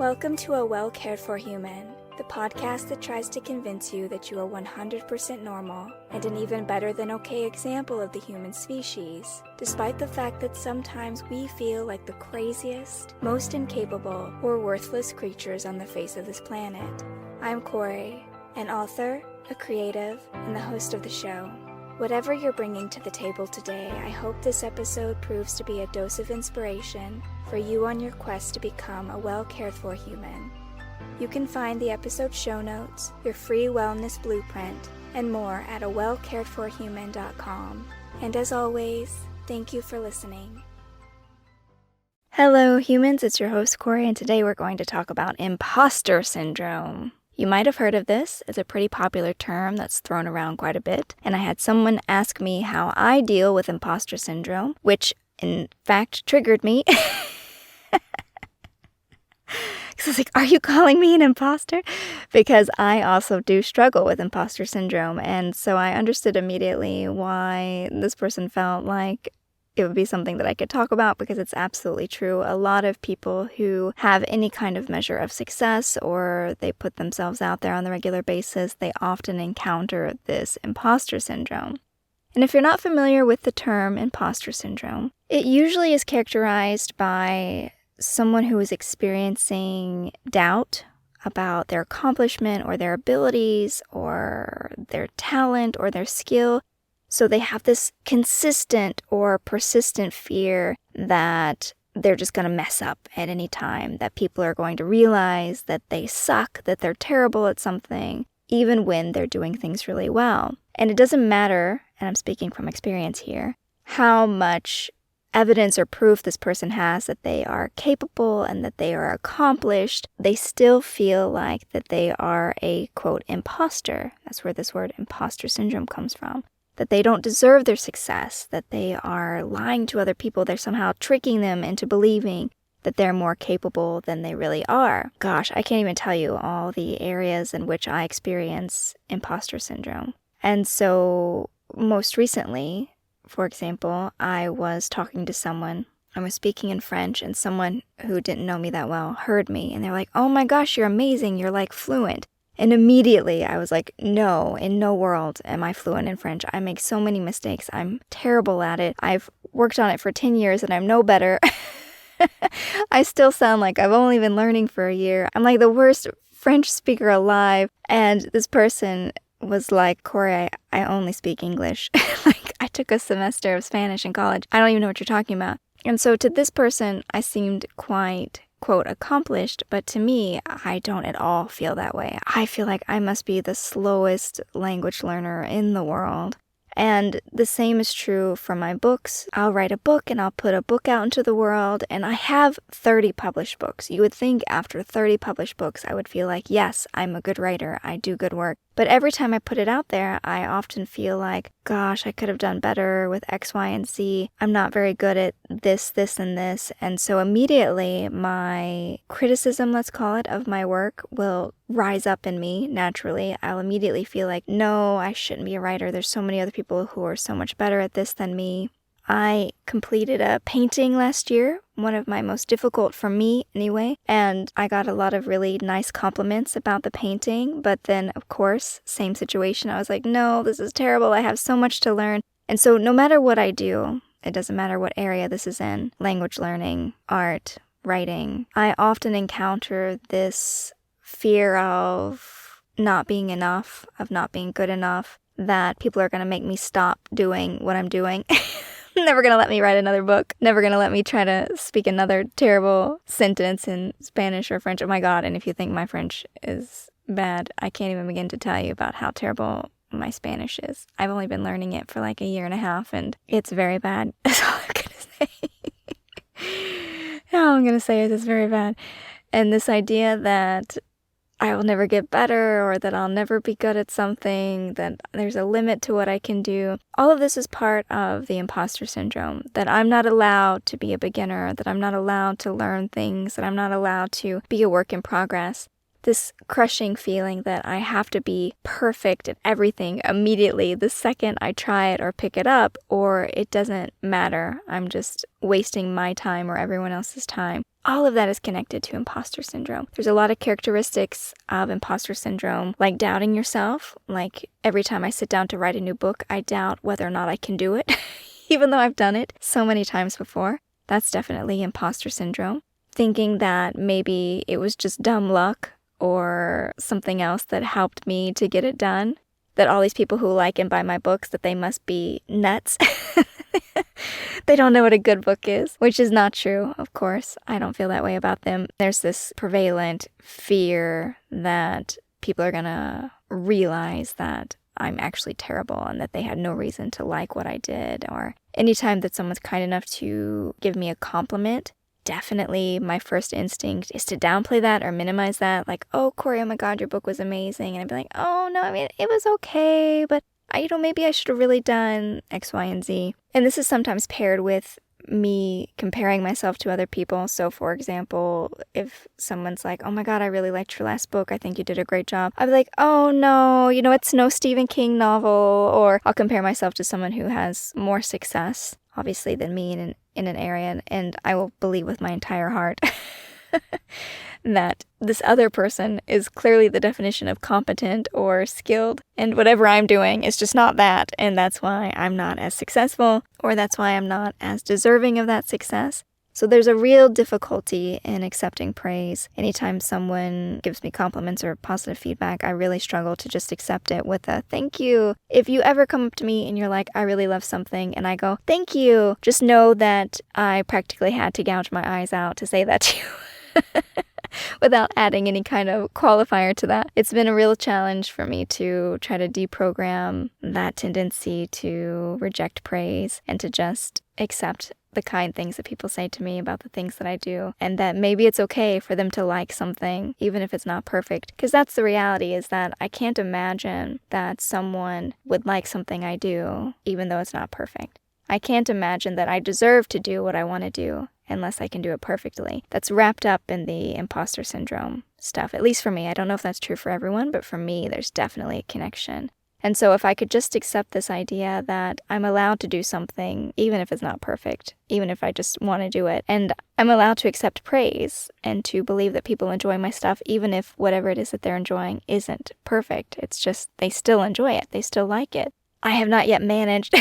Welcome to A Well Cared For Human, the podcast that tries to convince you that you are 100% normal and an even better than okay example of the human species, despite the fact that sometimes we feel like the craziest, most incapable, or worthless creatures on the face of this planet. I'm Kory, an author, a creative, and the host of the show. Whatever you're bringing to the table today, I hope this episode proves to be a dose of inspiration for you on your quest to become a well-cared-for human. You can find the episode show notes, your free wellness blueprint, and more at awellcaredforhuman.com. And as always, thank you for listening. Hello humans, it's your host Kory, and today we're going to talk about imposter syndrome. You might have heard of this. It's a pretty popular term that's thrown around quite a bit, and I had someone ask me how I deal with imposter syndrome, which in fact triggered me. Because I was like, are you calling me an imposter? Because I also do struggle with imposter syndrome, and so I understood immediately why this person felt like it would be something that I could talk about, because it's absolutely true. A lot of people who have any kind of measure of success or they put themselves out there on a regular basis, they often encounter this imposter syndrome. And if you're not familiar with the term imposter syndrome, it usually is characterized by someone who is experiencing doubt about their accomplishment or their abilities or their talent or their skill. So they have this consistent or persistent fear that they're just going to mess up at any time, that people are going to realize that they suck, that they're terrible at something, even when they're doing things really well. And it doesn't matter, and I'm speaking from experience here, how much evidence or proof this person has that they are capable and that they are accomplished, they still feel like that they are a, quote, imposter. That's where this word imposter syndrome comes from. That they don't deserve their success, that they are lying to other people, they're somehow tricking them into believing that they're more capable than they really are. Gosh, I can't even tell you all the areas in which I experience imposter syndrome. And so most recently, for example, I was talking to someone, I was speaking in French, and someone who didn't know me that well heard me, and they're like, oh my gosh, you're amazing, you're like fluent. And immediately I was like, no, in no world am I fluent in French. I make so many mistakes. I'm terrible at it. I've worked on it for 10 years and I'm no better. I still sound like I've only been learning for a year. I'm like the worst French speaker alive. And this person was like, Kory, I only speak English. Like, I took a semester of Spanish in college. I don't even know what you're talking about. And so to this person, I seemed quite, quote, accomplished, but to me, I don't at all feel that way. I feel like I must be the slowest language learner in the world. And the same is true for my books. I'll write a book and I'll put a book out into the world, and I have 30 published books. You would think after 30 published books, I would feel like, yes, I'm a good writer, I do good work. But every time I put it out there, I often feel like, gosh, I could have done better with X, Y, and Z. I'm not very good at this, this, and this. And so immediately my criticism, let's call it, of my work will rise up in me naturally. I'll immediately feel like, no, I shouldn't be a writer. There's so many other people who are so much better at this than me. I completed a painting last year, one of my most difficult for me anyway, and I got a lot of really nice compliments about the painting, but then, of course, same situation. I was like, no, this is terrible. I have so much to learn. And so no matter what I do, it doesn't matter what area this is in, language learning, art, writing, I often encounter this fear of not being enough, of not being good enough, that people are going to make me stop doing what I'm doing. Never going to let me write another book. Never going to let me try to speak another terrible sentence in Spanish or French. Oh my God, and if you think my French is bad, I can't even begin to tell you about how terrible my Spanish is. I've only been learning it for like a year and a half, and it's very bad. That's all I'm going to say. All I'm going to say is it's very bad. And this idea that I will never get better, or that I'll never be good at something, that there's a limit to what I can do. All of this is part of the imposter syndrome, that I'm not allowed to be a beginner, that I'm not allowed to learn things, that I'm not allowed to be a work in progress. This crushing feeling that I have to be perfect at everything immediately the second I try it or pick it up, or it doesn't matter. I'm just wasting my time or everyone else's time. all of that is connected to imposter syndrome. There's a lot of characteristics of imposter syndrome, like doubting yourself. Like every time I sit down to write a new book, I doubt whether or not I can do it, even though I've done it so many times before. That's definitely imposter syndrome. Thinking that maybe it was just dumb luck or something else that helped me to get it done. That all these people who like and buy my books, that they must be nuts. They don't know what a good book is, which is not true, of course. I don't feel that way about them. There's this prevalent fear that people are going to realize that I'm actually terrible and that they had no reason to like what I did. Or anytime that someone's kind enough to give me a compliment, definitely my first instinct is to downplay that or minimize that. Like, oh, Kory, oh my God, your book was amazing. And I'd be like, oh, no, I mean, it was okay, but maybe I should have really done X, Y, and Z. And this is sometimes paired with me comparing myself to other people. So, for example, if someone's like, oh my God, I really liked your last book. I think you did a great job. I'd be like, oh no, it's no Stephen King novel. Or I'll compare myself to someone who has more success, obviously, than me in an area. And I will believe with my entire heart that this other person is clearly the definition of competent or skilled, and whatever I'm doing is just not that, and that's why I'm not as successful, or that's why I'm not as deserving of that success. So there's a real difficulty in accepting praise. Anytime someone gives me compliments or positive feedback, I really struggle to just accept it with a thank you. If you ever come up to me and you're like, I really love something, and I go, thank you, just know that I practically had to gouge my eyes out to say that to you. Without adding any kind of qualifier to that. It's been a real challenge for me to try to deprogram that tendency to reject praise and to just accept the kind things that people say to me about the things that I do, and that maybe it's okay for them to like something, even if it's not perfect. Because that's the reality, is that I can't imagine that someone would like something I do, even though it's not perfect. I can't imagine that I deserve to do what I want to do unless I can do it perfectly. That's wrapped up in the imposter syndrome stuff, at least for me. I don't know if that's true for everyone, but for me, there's definitely a connection. And so if I could just accept this idea that I'm allowed to do something, even if it's not perfect, even if I just want to do it, and I'm allowed to accept praise and to believe that people enjoy my stuff, even if whatever it is that they're enjoying isn't perfect. It's just they still enjoy it. They still like it. I have not yet managed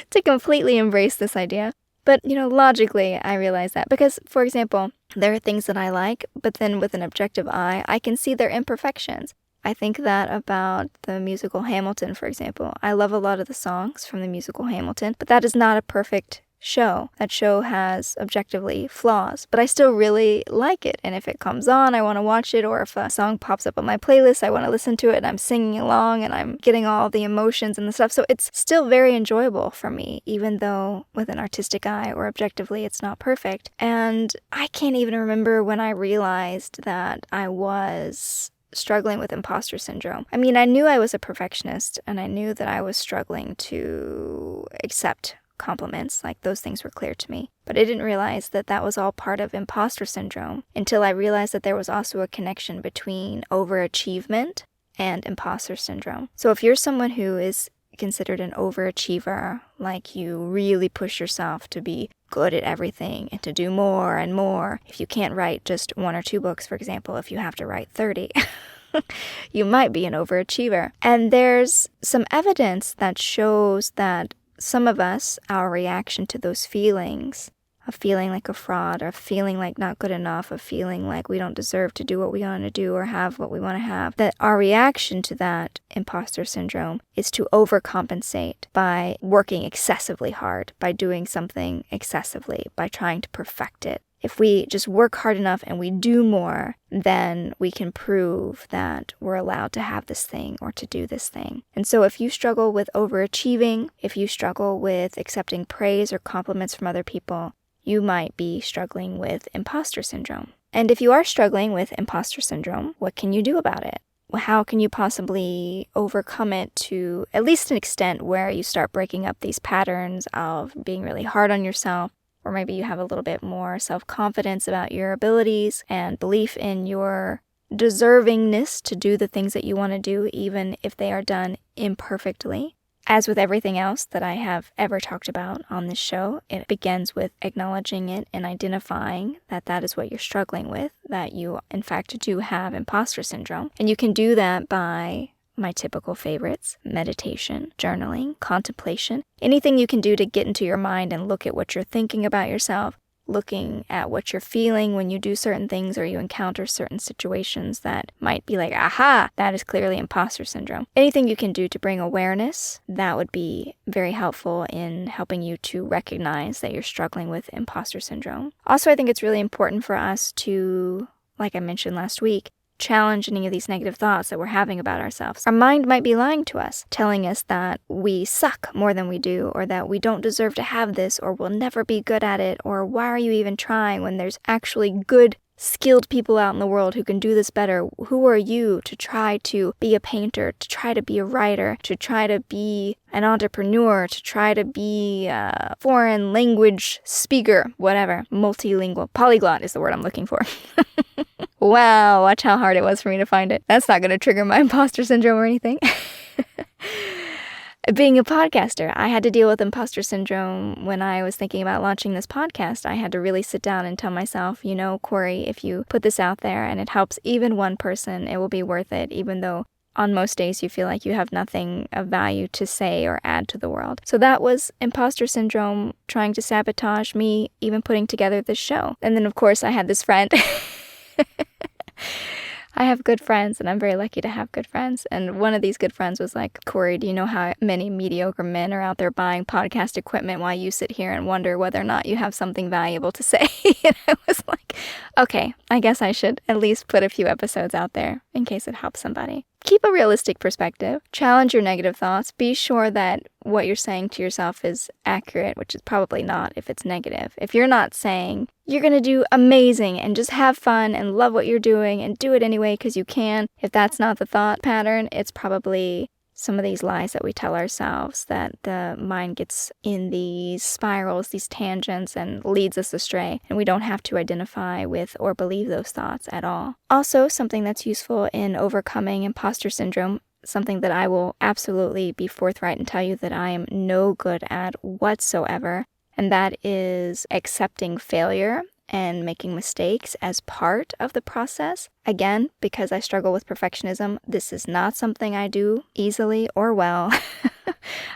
to completely embrace this idea. But, logically, I realize that. Because, for example, there are things that I like, but then with an objective eye, I can see their imperfections. I think that about the musical Hamilton, for example. I love a lot of the songs from the musical Hamilton, but that is not a perfect show. That show has objectively flaws, but I still really like it. And if it comes on, I want to watch it, or if a song pops up on my playlist, I want to listen to it, and I'm singing along and I'm getting all the emotions and the stuff. So it's still very enjoyable for me, even though with an artistic eye or objectively it's not perfect. And I can't even remember when I realized that I was struggling with imposter syndrome. I mean, I knew I was a perfectionist, and I knew that I was struggling to accept compliments. Like, those things were clear to me. But I didn't realize that that was all part of imposter syndrome until I realized that there was also a connection between overachievement and imposter syndrome. So if you're someone who is considered an overachiever, like you really push yourself to be good at everything and to do more and more, if you can't write just 1 or 2 books, for example, if you have to write 30, you might be an overachiever. And there's some evidence that shows that some of us, our reaction to those feelings, of feeling like a fraud, or feeling like not good enough, of feeling like we don't deserve to do what we want to do or have what we want to have, that our reaction to that imposter syndrome is to overcompensate by working excessively hard, by doing something excessively, by trying to perfect it. If we just work hard enough and we do more, then we can prove that we're allowed to have this thing or to do this thing. And so if you struggle with overachieving, if you struggle with accepting praise or compliments from other people, you might be struggling with imposter syndrome. And if you are struggling with imposter syndrome, what can you do about it? Well, how can you possibly overcome it to at least an extent where you start breaking up these patterns of being really hard on yourself? Or maybe you have a little bit more self-confidence about your abilities and belief in your deservingness to do the things that you want to do, even if they are done imperfectly. As with everything else that I have ever talked about on this show, it begins with acknowledging it and identifying that that is what you're struggling with, that you, in fact, do have imposter syndrome. And you can do that by my typical favorites: meditation, journaling, contemplation, anything you can do to get into your mind and look at what you're thinking about yourself, looking at what you're feeling when you do certain things or you encounter certain situations that might be like, aha, that is clearly imposter syndrome. Anything you can do to bring awareness, that would be very helpful in helping you to recognize that you're struggling with imposter syndrome. Also, I think it's really important for us to, like I mentioned last week, challenge any of these negative thoughts that we're having about ourselves. Our mind might be lying to us, telling us that we suck more than we do, or that we don't deserve to have this, or we'll never be good at it, or why are you even trying when there's actually good, skilled people out in the world who can do this better. Who are you to try to be a painter, to try to be a writer, to try to be an entrepreneur, to try to be a foreign language speaker, whatever. Multilingual. Polyglot is the word I'm looking for. Wow, watch how hard it was for me to find it. That's not going to trigger my imposter syndrome or anything. Being a podcaster, I had to deal with imposter syndrome when I was thinking about launching this podcast. I had to really sit down and tell myself, you know, Kory, if you put this out there and it helps even one person, it will be worth it, even though on most days you feel like you have nothing of value to say or add to the world. So that was imposter syndrome trying to sabotage me even putting together this show. And then, of course, I had this friend. I have good friends, and I'm very lucky to have good friends. And one of these good friends was like, Kory, do you know how many mediocre men are out there buying podcast equipment while you sit here and wonder whether or not you have something valuable to say? And I was like, okay, I guess I should at least put a few episodes out there in case it helps somebody. Keep a realistic perspective. Challenge your negative thoughts. Be sure that what you're saying to yourself is accurate, which is probably not if it's negative. If you're not saying you're going to do amazing and just have fun and love what you're doing and do it anyway because you can, if that's not the thought pattern, it's probably some of these lies that we tell ourselves, that the mind gets in these spirals, these tangents, and leads us astray, and we don't have to identify with or believe those thoughts at all. Also, something that's useful in overcoming imposter syndrome, something that I will absolutely be forthright and tell you that I am no good at whatsoever, and that is accepting failure and making mistakes as part of the process. Again, because I struggle with perfectionism, this is not something I do easily or well.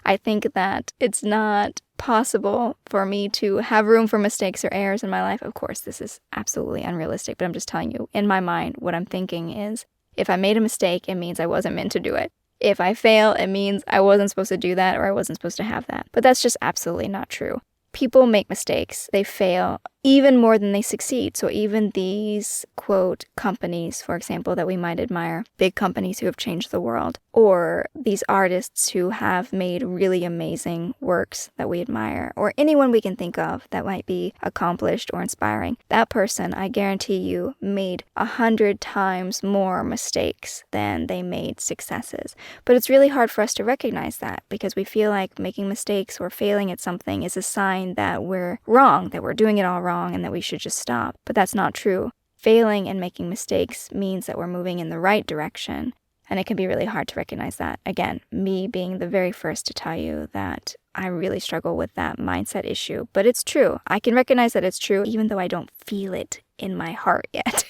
I think that it's not possible for me to have room for mistakes or errors in my life. Of course, this is absolutely unrealistic, but I'm just telling you, in my mind, what I'm thinking is, if I made a mistake, it means I wasn't meant to do it. If I fail, it means I wasn't supposed to do that or I wasn't supposed to have that. But that's just absolutely not true. People make mistakes. They fail even more than they succeed. So even these, quote, companies, for example, that we might admire, big companies who have changed the world, or these artists who have made really amazing works that we admire, or anyone we can think of that might be accomplished or inspiring, that person, I guarantee you, made 100 times more mistakes than they made successes. But it's really hard for us to recognize that because we feel like making mistakes or failing at something is a sign that we're wrong, that we're doing it all wrong, and that we should just stop. But that's not true. Failing and making mistakes means that we're moving in the right direction, and it can be really hard to recognize that. Again, me being the very first to tell you that I really struggle with that mindset issue, but it's true. I can recognize that it's true even though I don't feel it in my heart yet.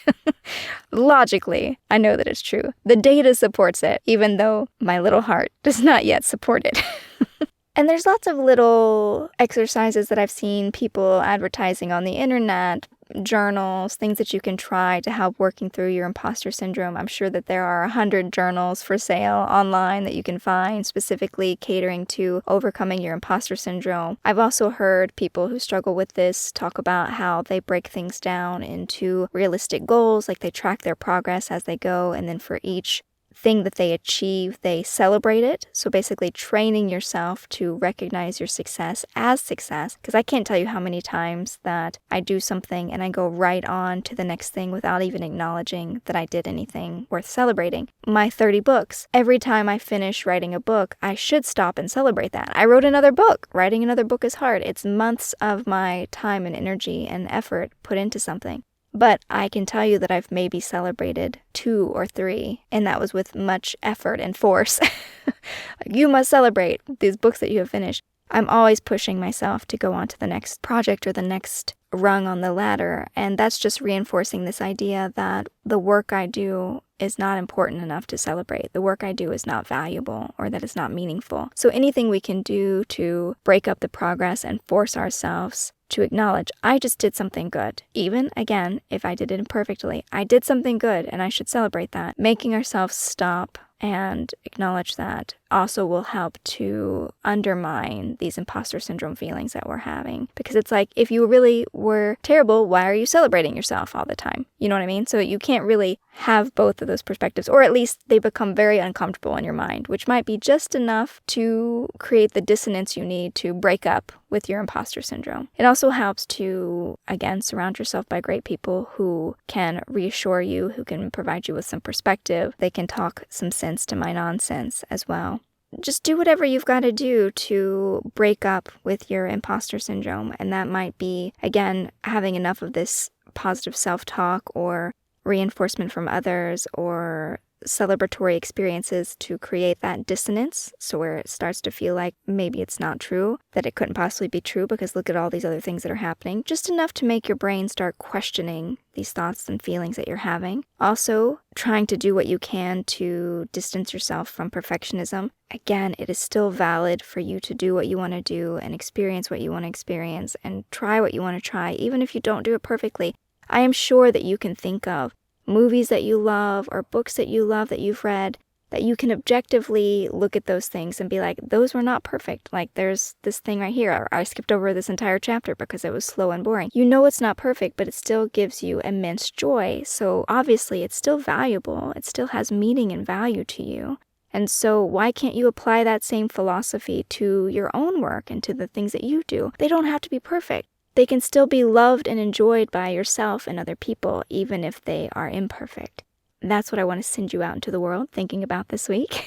Logically, I know that it's true. The data supports it, even though my little heart does not yet support it. And there's lots of little exercises that I've seen people advertising on the internet, journals, things that you can try to help working through your imposter syndrome. I'm sure that there are 100 journals for sale online that you can find specifically catering to overcoming your imposter syndrome. I've also heard people who struggle with this talk about how they break things down into realistic goals, like they track their progress as they go, and then for each thing that they achieve, they celebrate it. So basically training yourself to recognize your success as success. Because I can't tell you how many times that I do something and I go right on to the next thing without even acknowledging that I did anything worth celebrating. My 30 books. Every time I finish writing a book, I should stop and celebrate that. I wrote another book. Writing another book is hard. It's months of my time and energy and effort put into something. But I can tell you that I've maybe celebrated 2 or 3, and that was with much effort and force. You must celebrate these books that you have finished. I'm always pushing myself to go on to the next project or the next rung on the ladder, and that's just reinforcing this idea that the work I do is not important enough to celebrate. The work I do is not valuable, or that it's not meaningful. So anything we can do to break up the progress and force ourselves to acknowledge, I just did something good. Even, again, if I did it imperfectly, I did something good and I should celebrate that. Making ourselves stop and acknowledge that also will help to undermine these imposter syndrome feelings that we're having. Because it's like, if you really were terrible, why are you celebrating yourself all the time? You know what I mean? So you can't really have both of those perspectives, or at least they become very uncomfortable in your mind, which might be just enough to create the dissonance you need to break up with your imposter syndrome. It also helps to, again, surround yourself by great people who can reassure you, who can provide you with some perspective. They can talk some sense to my nonsense as well. Just do whatever you've got to do to break up with your imposter syndrome. And that might be, again, having enough of this positive self-talk or reinforcement from others or celebratory experiences to create that dissonance, so where it starts to feel like maybe it's not true, that it couldn't possibly be true because look at all these other things that are happening. Just enough to make your brain start questioning these thoughts and feelings that you're having. Also, trying to do what you can to distance yourself from perfectionism. Again, it is still valid for you to do what you want to do and experience what you want to experience and try what you want to try, even if you don't do it perfectly. I am sure that you can think of movies that you love or books that you love that you've read, that you can objectively look at those things and be like, those were not perfect. Like, there's this thing right here, or I skipped over this entire chapter because it was slow and boring. You know it's not perfect, but it still gives you immense joy. So obviously it's still valuable. It still has meaning and value to you. And so why can't you apply that same philosophy to your own work and to the things that you do? They don't have to be perfect. They can still be loved and enjoyed by yourself and other people, even if they are imperfect. That's what I want to send you out into the world thinking about this week.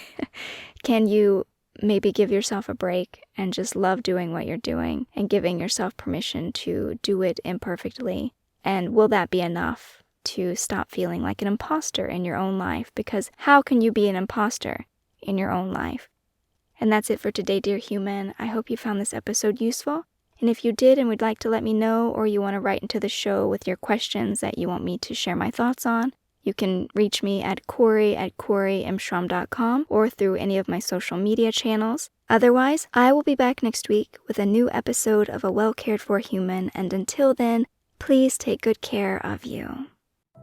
Can you maybe give yourself a break and just love doing what you're doing and giving yourself permission to do it imperfectly? And will that be enough to stop feeling like an imposter in your own life? Because how can you be an imposter in your own life? And that's it for today, dear human. I hope you found this episode useful. And if you did and would like to let me know, or you want to write into the show with your questions that you want me to share my thoughts on, you can reach me at Kory@KoryMschrum.com or through any of my social media channels. Otherwise, I will be back next week with a new episode of A Well Cared For Human, and until then, please take good care of you.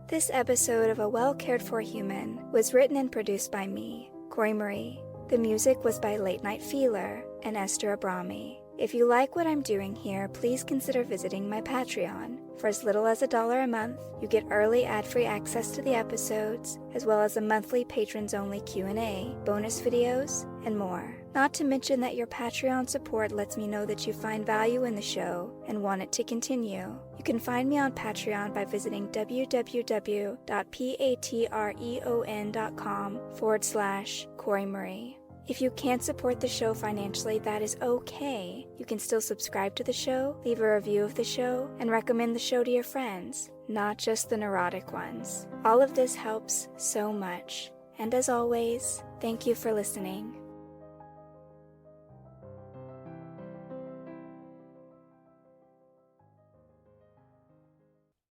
This episode of A Well Cared For Human was written and produced by me, Kory Marie. The music was by Late Night Feeler and Esther Abrami. If you like what I'm doing here, please consider visiting my Patreon. For as little as $1 a month, you get early ad-free access to the episodes, as well as a monthly patrons-only Q&A, bonus videos, and more. Not to mention that your Patreon support lets me know that you find value in the show and want it to continue. You can find me on Patreon by visiting www.patreon.com/Kory Marie. If you can't support the show financially, that is okay. You can still subscribe to the show, leave a review of the show, and recommend the show to your friends, not just the neurotic ones. All of this helps so much. And as always, thank you for listening.